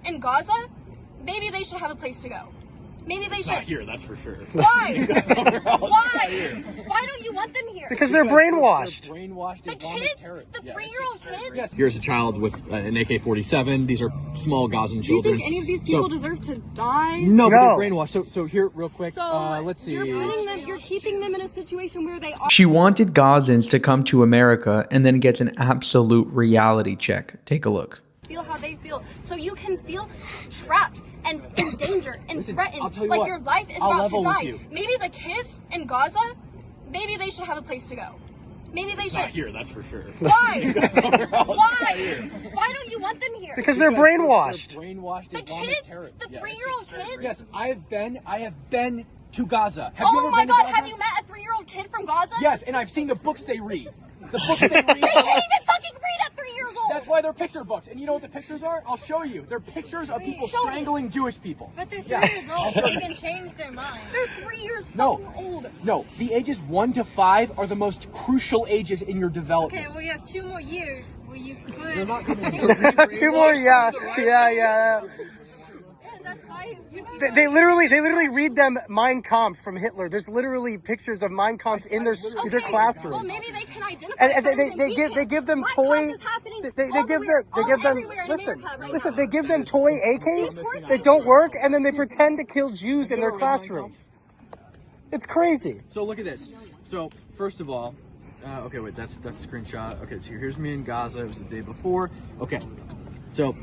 in Gaza, maybe they should have a place to go. Maybe they should. Not here, that's for sure. Why? Why? Why don't you want them here? Because they're brainwashed. They're brainwashed The Islamic kids, terrorists. the 3-year-old kids. Yes. Here's a child with an AK-47. These are small Gazan children. Do you think any of these people deserve to die? No, but they're brainwashed. So here, real quick, So let's see. you're keeping them in a situation where they are. She wanted Gazans to come to America and then gets an absolute reality check. Take a look. Feel how they feel, so you can feel trapped and in danger and threatened, I'll tell you like what, your life is I'll about level to with die. you. Maybe the kids in Gaza, maybe they should have a place to go. Maybe they should. Not here, that's for sure. Why? Why? Why don't you want them here? Because they're brainwashed. They're brainwashed The Islamic kids, terrorists. the 3-year-old kids. Yes, I have been to Gaza. Have you Oh ever my been to God! Gaza? Have you met a 3-year-old kid from Gaza? Yes, and I've seen the books they read. The books they read. They can't even fucking read at 3 years old. That's why they're picture books. And you know what the pictures are? I'll show you. They're pictures of people Show me. strangling Jewish people. But they're 3 years old. They can change their mind. They're 3 years fucking old. No, the ages 1 to 5 are the most crucial ages in your development. Okay, well you have 2 more years where you could. They're not gonna 2 more, yeah. That's why you They literally read them Mein Kampf from Hitler. There's literally pictures of Mein Kampf in their Well, classrooms. maybe they can identify. And they give them toy. They give them listen. They give them toy AKs that don't work, and then they pretend to kill Jews in their classroom. It's crazy. So look at this. So first of all, okay, wait, that's a screenshot. Okay, so here's me in Gaza. It was the day before. Okay, so.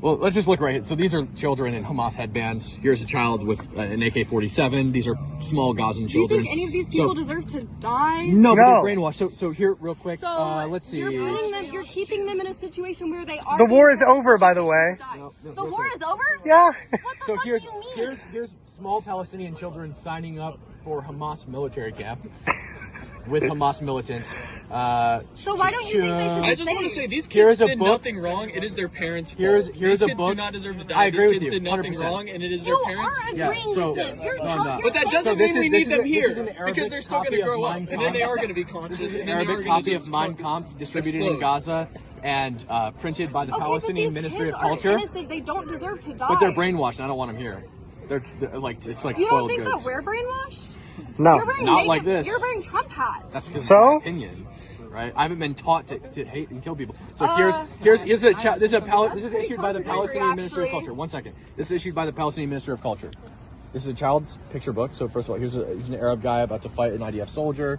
Well, let's just look right here. So these are children in Hamas headbands. Here's a child with an AK-47. These are small Gazan children. Do you think any of these people deserve to die? No, but they're brainwashed. So here, real quick, So let's see. You're keeping them in a situation where they are. The war is over, by the way. The war is over? Yeah. What the So fuck here's do you mean? here's small Palestinian children signing up for Hamas military camp with Hamas militants. So why don't you think they should? I just want to say these Here kids is a did book. nothing wrong. It is their parents' fault. Here's these a kids book. do not deserve to die. I agree these with kids you, did nothing 100%. wrong, and it is You their parents' are fault. agreeing so- with this. You're no, telling. no. You're But that saying doesn't So this mean we is- need this them is here an Arabic because they're still going copy to grow of up, Mein and then they Kampf. are going to be conscious, and then they are Arabic going copy to of just Mein Kampf distributed in explode. Gaza and printed by the Okay, Palestinian but these Ministry kids of are Culture. innocent. They don't deserve to die. But they're brainwashed, and I don't want them here. They're like, it's like You don't spoiled think goods. that we're brainwashed? No. You're wearing Not like this. You're wearing Trump hats. That's because So? of my opinion, right? I haven't been taught to hate and kill people. So here's this is issued by the Palestinian Ministry of Culture. 1 second. This is issued by the Palestinian Ministry of Culture. This is a child's picture book. So first of all, here's an Arab guy about to fight an IDF soldier.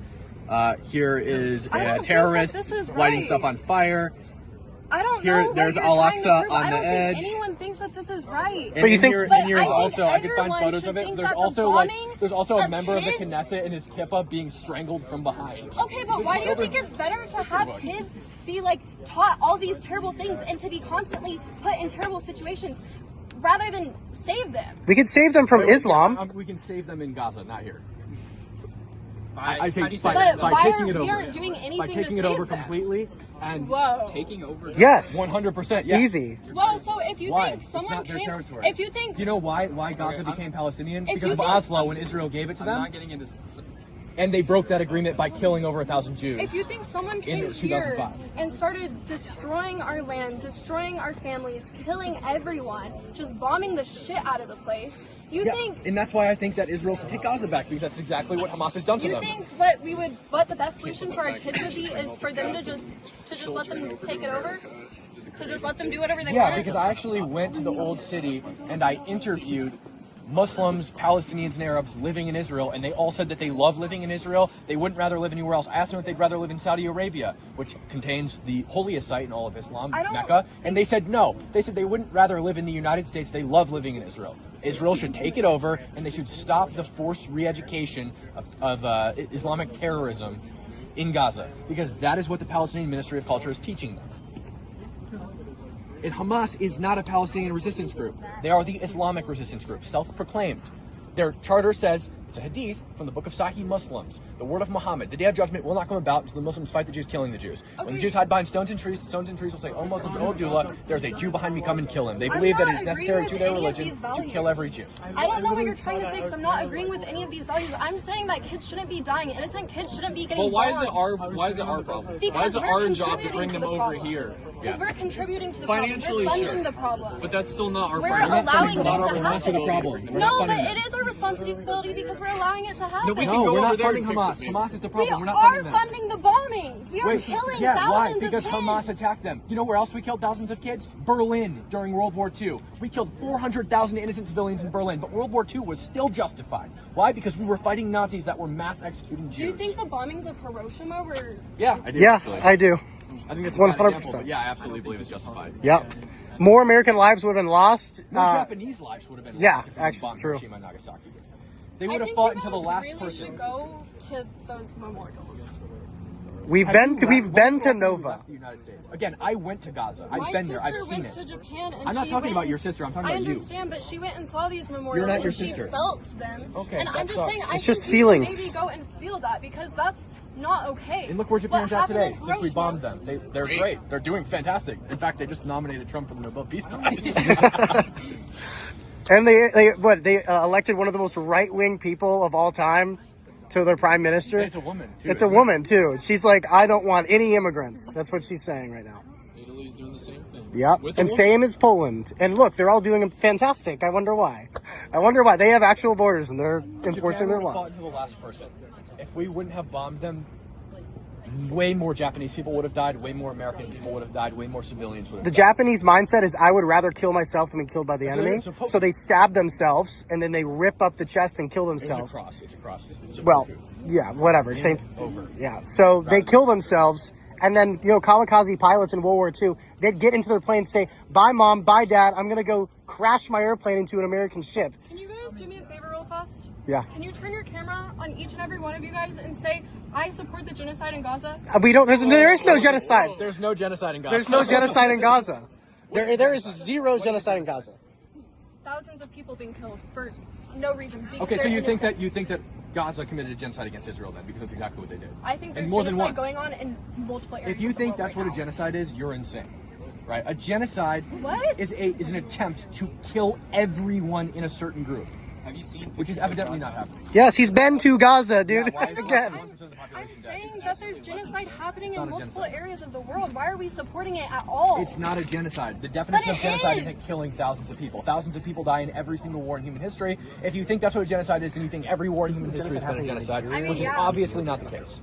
Here is I don't a think terrorist that this is lighting right. stuff on fire. I don't Here- know. there's what you're trying to Al-Aqsa prove. on I don't the edge. think anyone thinks that this is right. And you in think- here, But in here is I think also I could find everyone photos should of it. think There's that the also bombing a of member of the kids- Knesset in his kippah being strangled from behind. Okay, but why do you think it's better to have kids be like taught all these terrible things and to be constantly put in terrible situations rather than save them? We could save them from Islam. We can save them in Gaza, not here. By- I say how do you by, say that? by why taking are- it we over. aren't doing anything by taking to it over save them. completely and Whoa. Taking over. Yes. 100%. Yeah. Easy. Well, so if you Why? think It's someone not their came, territory. if you think You know why Gaza became Palestinian? If Because you of think- Oslo when Israel gave it to I'm them, not getting into. and they broke that agreement by killing over 1,000 Jews. If you think someone came in here 2005. and started destroying our land, destroying our families, killing everyone, just bombing the shit out of the place, you Yeah, think and that's why I think that Israel should take Gaza back, because that's exactly what Hamas has done to you them. think what the best solution for our kids would be is for them to just let them take it over? To just let them do whatever they Yeah, want? because I actually went to the old city and I interviewed Muslims, Palestinians, and Arabs living in Israel, and they all said that they love living in Israel. They wouldn't rather live anywhere else. I asked them if they'd rather live in Saudi Arabia, which contains the holiest site in all of Islam, I don't Mecca, and they said no. They said they wouldn't rather live in the United States. They love living in Israel. Israel should take it over, and they should stop the forced re-education of Islamic terrorism in Gaza, because that is what the Palestinian Ministry of Culture is teaching them. And Hamas is not a Palestinian resistance group. They are the Islamic resistance group, self-proclaimed. Their charter says, it's a hadith from the book of Sahih Muslims, the word of Muhammad. The day of judgment will not come about until the Muslims fight the Jews, killing the Jews. When the Jews hide behind stones and trees will say, "Oh Muslims, oh Abdullah, there's a Jew behind me, come and kill him." They believe that it is necessary to their religion to kill every Jew. I don't know what you're trying to say because I'm not agreeing with any of these values. I'm saying that kids shouldn't be dying. Innocent kids shouldn't be getting Well, bombed. why is it our problem? Because Why is it we're our job to contributing bring to them the over problem. here? Because we're contributing to the Financially, problem. We're funding sure. the problem. But that's still not our We're problem. allowing It's it not to our happen. responsibility. No, but it is our responsibility because we're allowing it to happen. No, we can No, go we're over not there funding and fix Hamas. it, maybe. Hamas is the We problem. We're not are funding them. funding the bombings. We are killing thousands why? of Because kids. Hamas attacked them. You know where else we killed thousands of kids? Berlin during World War II. We killed 400,000 innocent civilians in Berlin, but World War II was still justified. Why? Because we were fighting Nazis that were mass executing Jews. Do you think the bombings of Hiroshima were... Yeah, I do. Yeah, actually. I do. I think it's a bad 100%. example, but yeah, I absolutely believe it's justified. Yep. More American lives would have been lost. More Japanese lives would have been yeah, lost if we actually, bombed true. Hiroshima and Nagasaki. They I would have think fought you until the guys last really person. should go to those memorials. We've been to Nova. Left the United States. Again, I went to Gaza. I've My been there. I've sister seen went it. to Japan and I'm not she talking went about and- your sister. I'm talking about you. I understand, but she went and saw these memorials not and your she sister. felt them. Okay, and that I'm just sucks. saying, It's I just think you should feelings. maybe go and feel that because that's not okay. And look where What Japan's at happened today in since we Hiroshima- bombed them. They're great. They're doing fantastic. In fact, they just nominated Trump for the Nobel Peace Prize. And they elected one of the most right-wing people of all time to their prime minister. And it's a woman, too. It's a isn't woman, too. She's like, I don't want any immigrants. That's what she's saying right now. Italy's doing the same thing. Yep. With a And woman. same as Poland. And look, they're all doing fantastic. I wonder why. I wonder why. They have actual borders and they're enforcing their Japan would have laws. fought to the last person. If we wouldn't have bombed them, way more Japanese people would have died, way more American people would have died, way more civilians would have The died. Japanese mindset is I would rather kill myself than be killed by the That's enemy. what it's supposed So to be. they stab themselves and then they rip up the chest and kill themselves. It's a cross. It's a Well, coup. yeah, whatever. Same. Over. Yeah. So they kill themselves, and then kamikaze pilots in World War II, they'd get into their plane and say, "Bye, mom. Bye, dad. I'm gonna go crash my airplane into an American ship." Can you guys do me a favor real fast? Yeah. Can you turn your camera on each and every one of you guys and say, I support the genocide in Gaza? We don't. There is no genocide. There's no genocide in Gaza. There's no genocide in Gaza. There is zero genocide in Gaza. Thousands of people being killed for no reason. because Okay, so they're you think innocent. that Gaza committed a genocide against Israel then, because that's exactly what they did. I think there's and more than genocide once. going on in multiple areas. If you of the think world that's right what a now. genocide is, you're insane. Right? A genocide What? is an attempt to kill everyone in a certain group, Have you seen which is evidently not happening. Yes, he's been to Gaza, dude. Why is Again. 1% of the I'm population dead? saying that there's genocide happening not in a multiple genocide. areas of the world. Why are we supporting it at all? It's not a genocide. The definition But of it genocide is. isn't killing thousands of people. Thousands of people die in every single war in human history. If you think that's what a genocide is, then you think every war in human history has been a genocide, I mean, which is yeah. obviously not the case.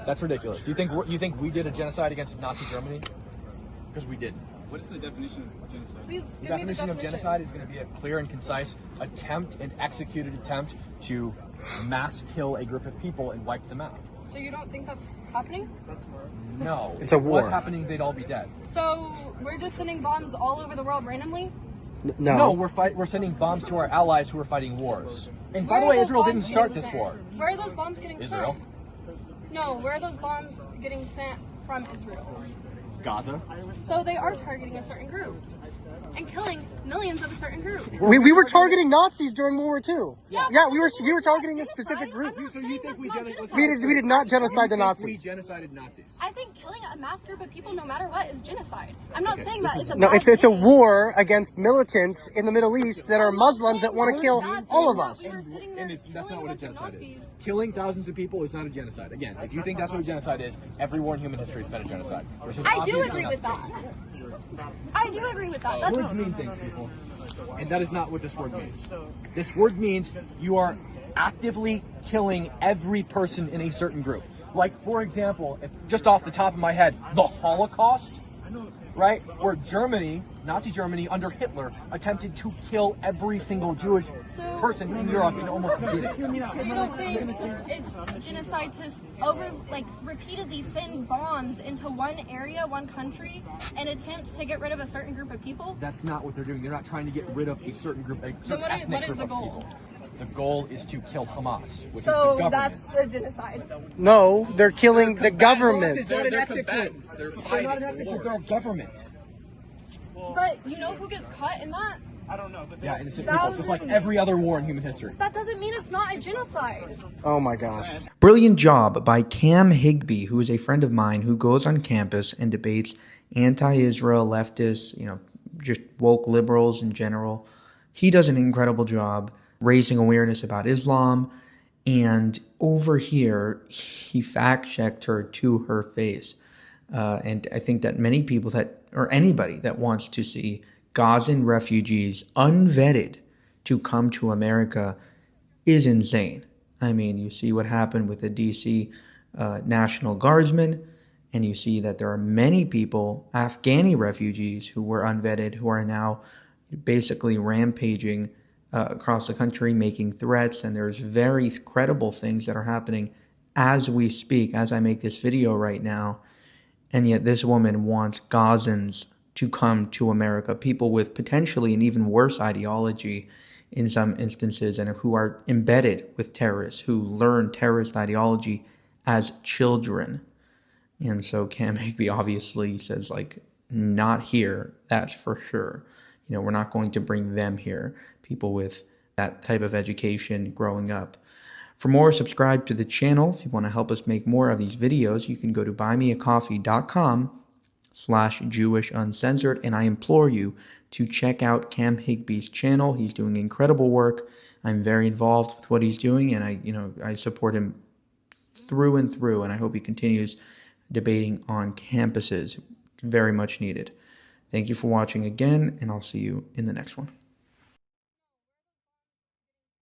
That's ridiculous. You think we did a genocide against Nazi Germany? Because we didn't. What's the definition of genocide? Please The give me the definition of definition. genocide is going to be a clear and concise attempt, an executed attempt to mass kill a group of people and wipe them out. So you don't think that's happening? No. It's if a it was war. happening, they'd all be dead. So we're just sending bombs all over the world randomly? No. We're sending bombs to our allies who are fighting wars. And by Where the are way, those Israel bombs didn't start getting this sent? war. Where are those bombs getting Israel? sent? No, where are those bombs getting sent from Israel? Gaza. So they are targeting a certain group and killing millions of a certain group. We were targeting Nazis during World War II. Yeah, Yeah, but we were that's targeting a genocide. specific group. I'm not So you saying think we that's not genocide? genocide. We did not genocide the We Nazis. genocided Nazis. I think killing a mass group of people, no matter what, is genocide. I'm not saying that it's a No, bad it's a thing. war against militants in the Middle East that are Muslims that want to kill all of us. We were sitting there And that's not killing what a bunch of genocide is. Nazis. Killing thousands of people is not a genocide. Again, if you think that's what a genocide is, every war in human history has been a genocide. which is I do obviously agree not with the that. case. I do agree with that. That's Words mean things, people. And that is not what this word means. This word means you are actively killing every person in a certain group. Like, for example, if, just off the top of my head, the Holocaust, right? Where Germany, Nazi Germany under Hitler, attempted to kill every single Jewish person in Europe and almost did it. So you don't think it's genocide to repeatedly send bombs into one area, one country, and attempt to get rid of a certain group of people? That's not what they're doing. They're not trying to get rid of a certain group, a certain what is- ethnic what is group the of goal? people. The goal is to kill Hamas, which is the So government. that's a genocide. No, they're killing the government. It's not an They're ethnic group. combatants. They're They're not fighting an ethnic war. group. They're a government. But you know who gets caught in that? Yeah, innocent people, just like every other war in human history. That doesn't mean it's not a genocide. Oh my God. Brilliant job by Cam Higbee, who is a friend of mine who goes on campus and debates anti-Israel leftists, just woke liberals in general. He does an incredible job raising awareness about Islam. And over here, he fact-checked her to her face. And I think that many people or anybody that wants to see Gazan refugees unvetted to come to America is insane. I mean, you see what happened with the D.C. National Guardsmen, and you see that there are many people, Afghani refugees, who were unvetted, who are now basically rampaging across the country, making threats, and there's very credible things that are happening as we speak, as I make this video right now. And yet this woman wants Gazans to come to America, people with potentially an even worse ideology in some instances, and who are embedded with terrorists, who learn terrorist ideology as children. And so Cam Higbee obviously says, not here, that's for sure. We're not going to bring them here, people with that type of education growing up. For more, subscribe to the channel. If you want to help us make more of these videos, you can go to buymeacoffee.com/JewishUncensored, and I implore you to check out Cam Higbee's channel. He's doing incredible work. I'm very involved with what he's doing, and I support him through and through, and I hope he continues debating on campuses. Very much needed. Thank you for watching again, and I'll see you in the next one.